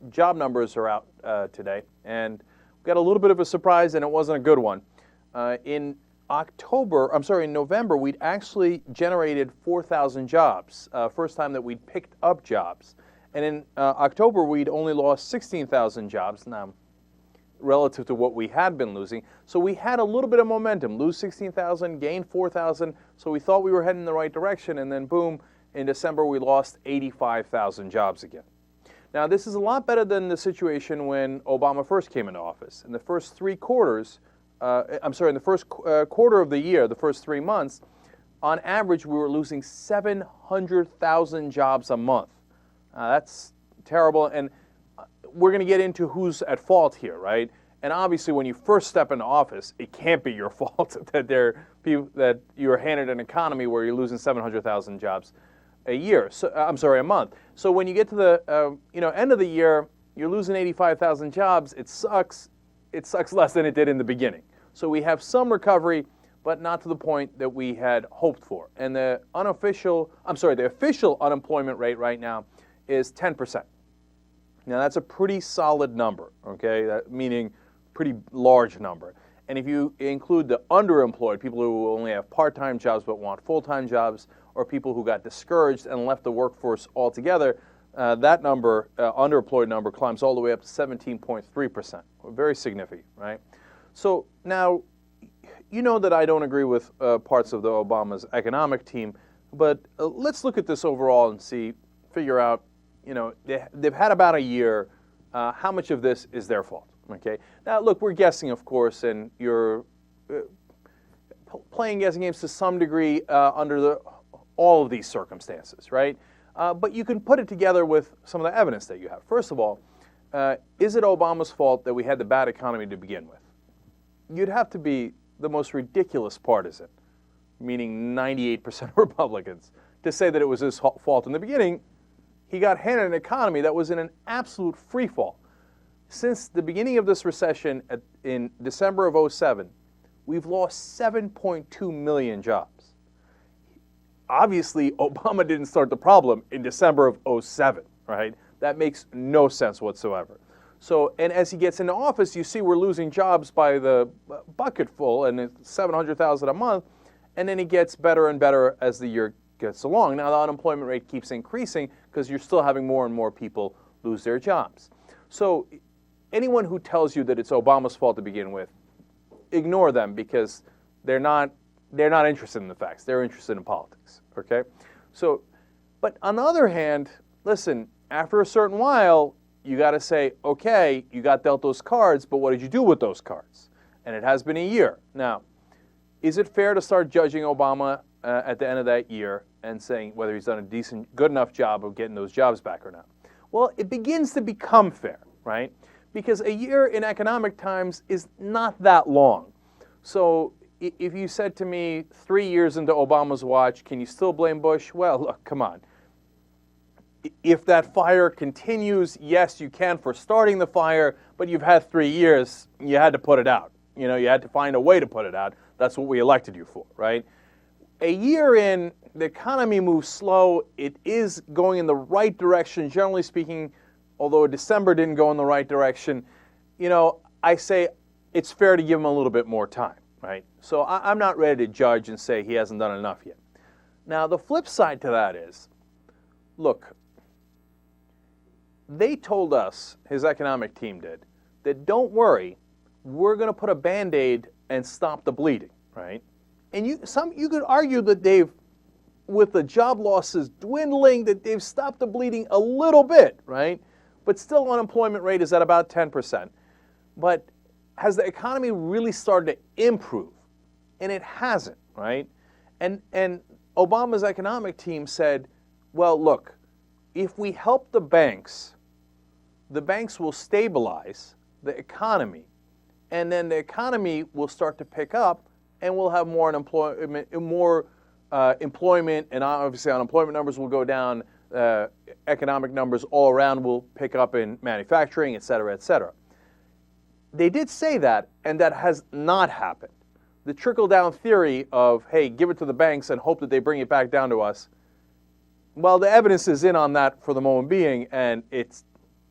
job numbers are out today, and we got a little bit of a surprise, and it wasn't a good one. In November, we'd actually generated 4,000 jobs, first time that we'd picked up jobs. And in October, we'd only lost 16,000 jobs, now relative to what we had been losing. So we had a little bit of momentum, lose 16,000, gain 4,000, so we thought we were heading in the right direction, and then boom, in December we lost 85,000 jobs again. Now this is a lot better than the situation when Obama first came into office. In the first quarter of the year, the first 3 months, on average we were losing 700,000 jobs a month. That's terrible, and we're going to get into who's at fault here, right? And obviously, when you first step into office, it can't be your fault that you're handed an economy where you're losing 700,000 jobs a month. So when you get to the end of the year, you're losing 85,000 jobs. It sucks. It sucks less than it did in the beginning. So we have some recovery, but not to the point that we had hoped for. And the official unemployment rate right now is 10%. Now that's a pretty solid number, okay? That meaning pretty large number. And if you include the underemployed, people who only have part-time jobs but want full-time jobs, or people who got discouraged and left the workforce altogether, that number, underemployed number, climbs all the way up to 17.3%. Very significant, right? So now, you know that I don't agree with parts of Obama's economic team, but let's look at this overall and figure out, they've had about a year. How much of this is their fault? Okay. Now, look, we're guessing, of course, and you're playing guessing games to some degree under all of these circumstances, right? But you can put it together with some of the evidence that you have. First of all, is it Obama's fault that we had the bad economy to begin with? You'd have to be the most ridiculous partisan, meaning 98% Republicans, to say that it was his fault in the beginning. He got handed an economy that was in an absolute free fall. Since the beginning of this recession in December of 2007, we've lost 7.2 million jobs. Obviously, Obama didn't start the problem in December of 2007, right? That makes no sense whatsoever. So, and as he gets into office, you see we're losing jobs by the bucketful, and it's 700,000 a month, and then it gets better and better as the year gets along. Now, the unemployment rate keeps increasing because you're still having more and more people lose their jobs. So anyone who tells you that it's Obama's fault to begin with, ignore them, because they're not interested in the facts. They're interested in politics, okay? So, but on the other hand, listen, after a certain while, you got to say, okay, you got dealt those cards, but what did you do with those cards? And it has been a year. Now, is it fair to start judging Obama at the end of that year and saying whether he's done a good enough job of getting those jobs back or not? Well, it begins to become fair, right? Because a year in economic times is not that long. So if you said to me 3 years into Obama's watch, can you still blame Bush? Well, look, come on. If that fire continues, yes, you can for starting the fire, but you've had 3 years, you had to put it out. You had to find a way to put it out. That's what we elected you for, right? A year in, the economy moves slow. It is going in the right direction, generally speaking, although December didn't go in the right direction. I say it's fair to give him a little bit more time, right? So I'm not ready to judge and say he hasn't done enough yet. Now, the flip side to that is, look, they told us, his economic team did, that don't worry, we're going to put a Band-Aid and stop the bleeding, right? And you could argue that with the job losses dwindling, that they've stopped the bleeding a little bit, right? But still, unemployment rate is at about 10%. But has the economy really started to improve? And it hasn't, right? And Obama's economic team said, well, look, if we help the banks will stabilize the economy, and then the economy will start to pick up, and we'll have more employment, and obviously unemployment numbers will go down. Economic numbers all around will pick up in manufacturing, et cetera, et cetera. They did say that, and that has not happened. The trickle-down theory of, hey, give it to the banks and hope that they bring it back down to us, well, the evidence is in on that for the moment being, and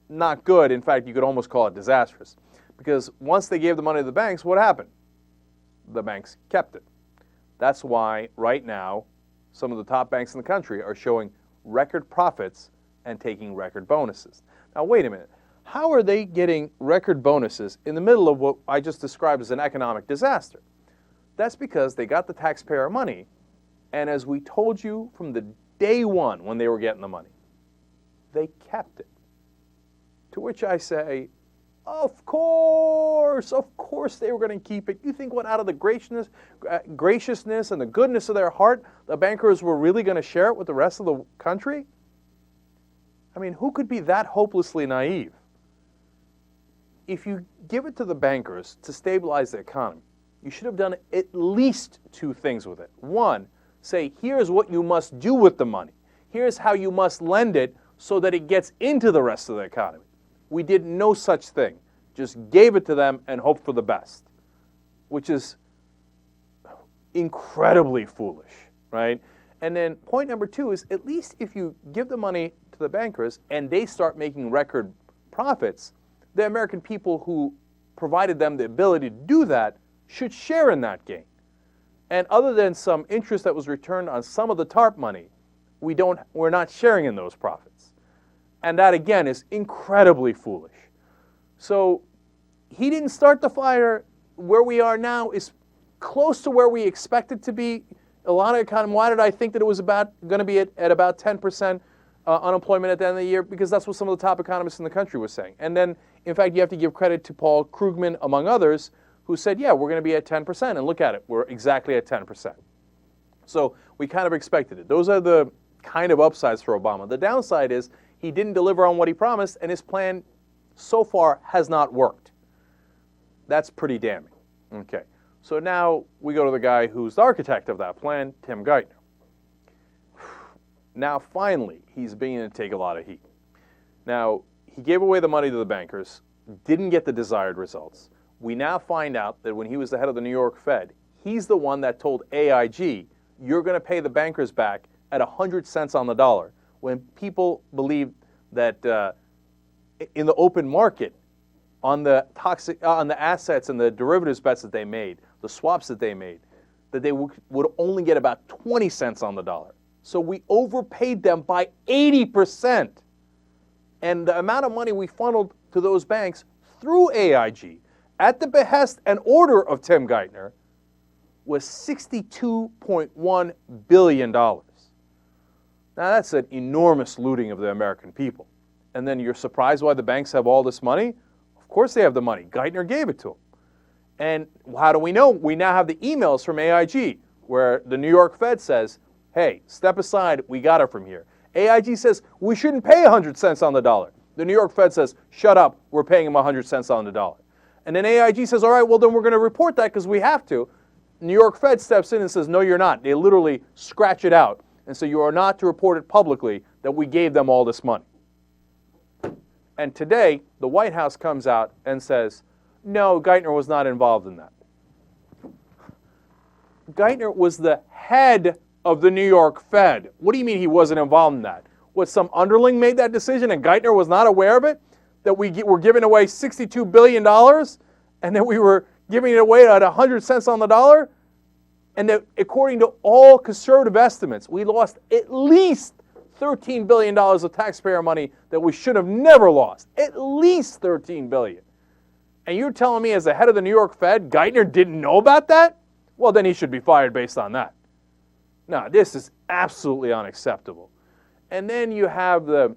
not good. In fact, you could almost call it disastrous. Because once they gave the money to the banks, what happened? The banks kept it. That's why right now some of the top banks in the country are showing record profits and taking record bonuses. Now wait a minute. How are they getting record bonuses in the middle of what I just described as an economic disaster? That's because they got the taxpayer money, and as we told you from the day one when they were getting the money, they kept it. To which I say, of course they were going to keep it. You think what, out of the graciousness and the goodness of their heart, the bankers were really going to share it with the rest of the country? I mean, who could be that hopelessly naive? If you give it to the bankers to stabilize the economy, you should have done at least two things with it. One, say, here's what you must do with the money. Here's how you must lend it so that it gets into the rest of the economy. We did no such thing. Just gave it to them and hoped for the best, which is incredibly foolish, right? And then point number two is, at least if you give the money to the bankers and they start making record profits, the American people who provided them the ability to do that should share in that gain. And other than some interest that was returned on some of the TARP money, we're not sharing in those profits. And that, again, is incredibly foolish. So he didn't start the fire. Where we are now is close to where we expected to be. A lot of economists, why did I think that it was going to be at about 10% unemployment at the end of the year? Because that's what some of the top economists in the country were saying. And then, in fact, you have to give credit to Paul Krugman, among others, who said, yeah, we're going to be at 10%. And look at it, we're exactly at 10%. So we kind of expected it. Those are the kind of upsides for Obama. The downside is he didn't deliver on what he promised, and his plan so far has not worked. That's pretty damning. Okay, so now we go to the guy who's the architect of that plan, Tim Geithner. Now, finally, he's beginning to take a lot of heat. Now, he gave away the money to the bankers, didn't get the desired results. We now find out that when he was the head of the New York Fed, he's the one that told AIG, you're going to pay the bankers back at 100 cents on the dollar, when people believed that in the open market, on the assets and the derivatives bets that they made, the swaps that they made, that they would only get about 20 cents on the dollar. So we overpaid them by 80%. And the amount of money we funneled to those banks through AIG, at the behest and order of Tim Geithner, was $62.1 billion. Now that's an enormous looting of the American people. And then you're surprised why the banks have all this money? Of course they have the money. Geithner gave it to them. And how do we know? We now have the emails from AIG where the New York Fed says, hey, step aside, we got it from here. AIG says, we shouldn't pay 100 cents on the dollar. The New York Fed says, shut up, we're paying them 100 cents on the dollar. And then AIG says, all right, well then we're going to report that because we have to. New York Fed steps in and says, no, you're not. They literally scratch it out. And so you are not to report it publicly that we gave them all this money. And today, the White House comes out and says, no, Geithner was not involved in that. Geithner was the head of the New York Fed. What do you mean he wasn't involved in that? What, some underling made that decision and Geithner was not aware of it? That we were giving away $62 billion and that we were giving it away at 100 cents on the dollar? And that according to all conservative estimates, we lost at least $13 billion of taxpayer money that we should have never lost. At least $13 billion. And you're telling me as the head of the New York Fed, Geithner didn't know about that? Well, then he should be fired based on that. No, this is absolutely unacceptable. And then you have the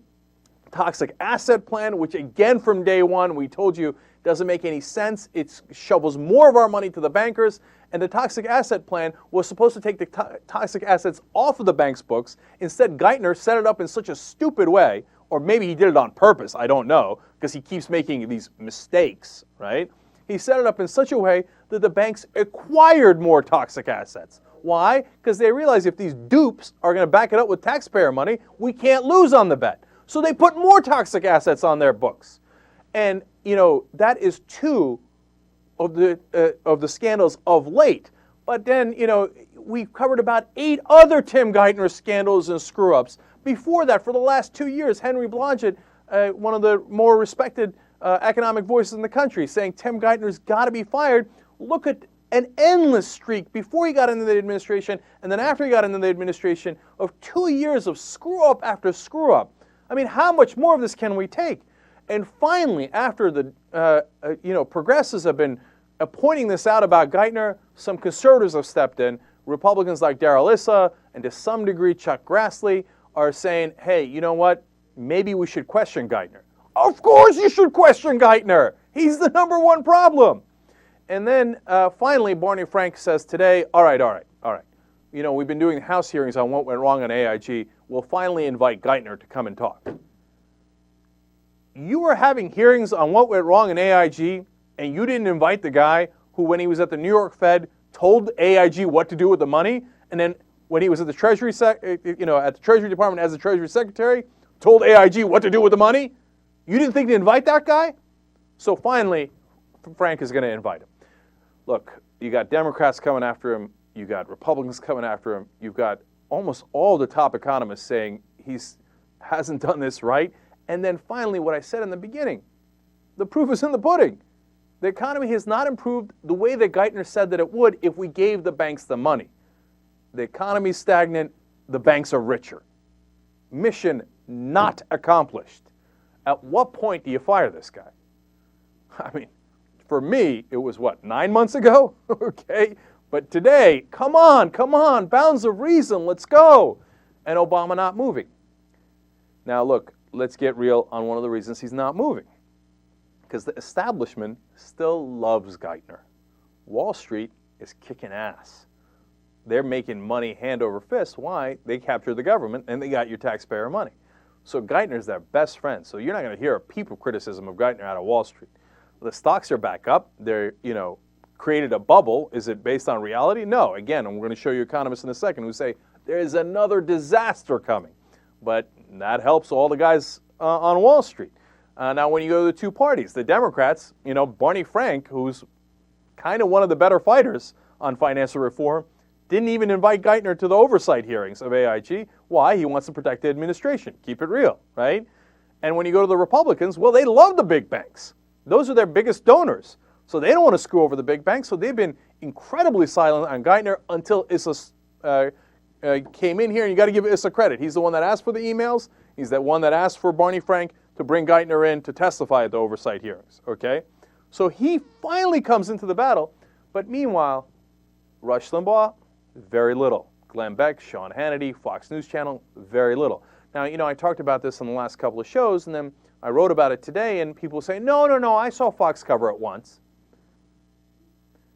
toxic asset plan, which again from day one we told you doesn't make any sense. It shovels more of our money to the bankers. And the toxic asset plan was supposed to take the toxic assets off of the bank's books. Instead, Geithner set it up in such a stupid way, or maybe he did it on purpose, I don't know, because he keeps making these mistakes, right? He set it up in such a way that the banks acquired more toxic assets. Why? Because they realized if these dupes are going to back it up with taxpayer money, we can't lose on the bet. So they put more toxic assets on their books. And, you know, that is two of the scandals of late. But then, you know, we've covered about 8 other Tim Geithner scandals and screw-ups. Before that, for the last 2 years, Henry Blodgett one of the more respected economic voices in the country, saying Tim Geithner's got to be fired. Look at an endless streak before he got into the administration and then after he got into the administration of 2 years of screw up after screw up. I mean, how much more of this can we take? And finally, after the progressives have been pointing this out about Geithner, some conservatives have stepped in. Republicans like Darrell Issa and to some degree Chuck Grassley are saying, hey, you know what? Maybe we should question Geithner. Of course you should question Geithner. He's the #1 problem. And then finally, Barney Frank says today, all right. You know, we've been doing House hearings on what went wrong on AIG. We'll finally invite Geithner to come and talk. You were having hearings on what went wrong in AIG, and you didn't invite the guy who, when he was at the New York Fed, told AIG what to do with the money, and then when he was at the Treasury, at the Treasury Department as the Treasury Secretary, told AIG what to do with the money. You didn't think to invite that guy? So finally, Frank is going to invite him. Look, you got Democrats coming after him. You got Republicans coming after him. You've got almost all the top economists saying he hasn't done this right. And then finally, what I said in the beginning, the proof is in the pudding. The economy has not improved the way that Geithner said that it would if we gave the banks the money. The economy's stagnant. The banks are richer. Mission not accomplished. At what point do you fire this guy? I mean, for me, it was, 9 months ago? Okay? But today, come on, bounds of reason, let's go. And Obama not moving. Now, look, let's get real on one of the reasons he's not moving. Because the establishment still loves Geithner. Wall Street is kicking ass. They're making money hand over fist. Why? They captured the government and they got your taxpayer money. So Geithner's their best friend. So you're not going to hear a peep of criticism of Geithner out of Wall Street. The stocks are back up. They're, created a bubble. Is it based on reality? No. Again, I'm going to show you economists in a second who say there is another disaster coming. But that helps all the guys on Wall Street. Now, when you go to the two parties, the Democrats, Barney Frank, who's kind of one of the better fighters on financial reform, didn't even invite Geithner to the oversight hearings of AIG. Why? He wants to protect the administration. Keep it real, right? And when you go to the Republicans, well, they love the big banks. Those are their biggest donors. So they don't want to screw over the big banks. So they've been incredibly silent on Geithner until Issa came in here. And you got to give Issa credit. He's the one that asked for the emails. He's that one that asked for Barney Frank to bring Geithner in to testify at the oversight hearings. Okay? So he finally comes into the battle. But meanwhile, Rush Limbaugh, very little. Glenn Beck, Sean Hannity, Fox News Channel, very little. Now, I talked about this in the last couple of shows, and then I wrote about it today, and people say, no, I saw Fox cover it once.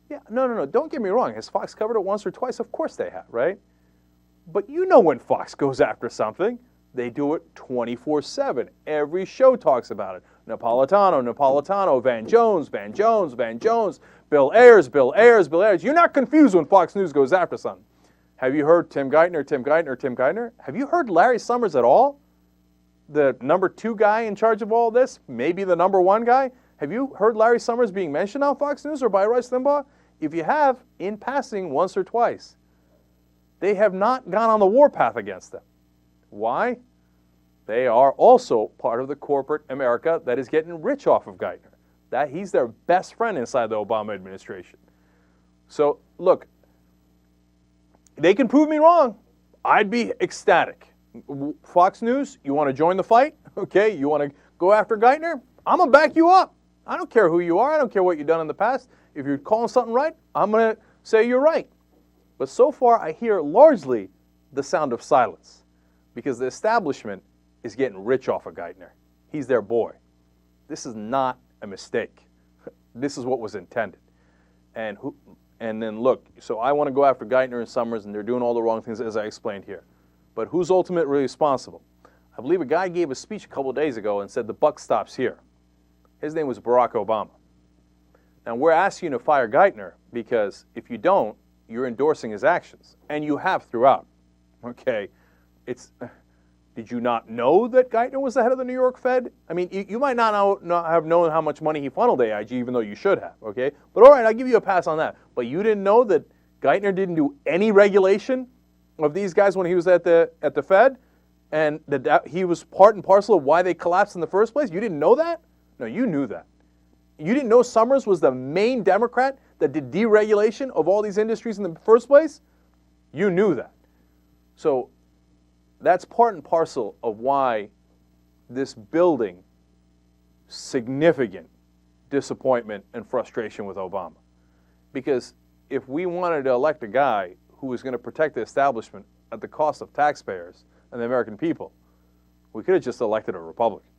Yeah, no, don't get me wrong. Has Fox covered it once or twice? Of course they have, right? But when Fox goes after something, they do it 24/7. Every show talks about it. Napolitano, Van Jones, Bill Ayers. You're not confused when Fox News goes after something. Have you heard Tim Geithner? Have you heard Larry Summers at all? The #2 guy in charge of all this? Maybe the #1 guy? Have you heard Larry Summers being mentioned on Fox News or by Rush Limbaugh? If you have, in passing once or twice. They have not gone on the warpath against them. Why? They are also part of the corporate America that is getting rich off of Geithner. He's their best friend inside the Obama administration. So, look, they can prove me wrong. I'd be ecstatic. Fox News, you want to join the fight? Okay, you want to go after Geithner? I'm going to back you up. I don't care who you are. I don't care what you've done in the past. If you're calling something right, I'm going to say you're right. But so far, I hear largely the sound of silence because the establishment is getting rich off of Geithner. He's their boy. This is not a mistake. This is what was intended. And then look, so I want to go after Geithner and Summers, and they're doing all the wrong things as I explained here. But who's ultimately responsible? I believe a guy gave a speech a couple of days ago and said the buck stops here. His name was Barack Obama. Now, we're asking you to fire Geithner because if you don't, you're endorsing his actions, and you have throughout. Okay, did you not know that Geithner was the head of the New York Fed? I mean, you might not have known how much money he funneled to AIG, even though you should have. Okay, but all right, I'll give you a pass on that. But you didn't know that Geithner didn't do any regulation of these guys when he was at the Fed? and that he was part and parcel of why they collapsed in the first place? You didn't know that? No, you knew that. You didn't know Summers was the main Democrat that did deregulation of all these industries in the first place? You knew that. So that's part and parcel of why this building significant disappointment and frustration with Obama. Because if we wanted to elect a guy who was going to protect the establishment at the cost of taxpayers and the American people, we could have just elected a Republican.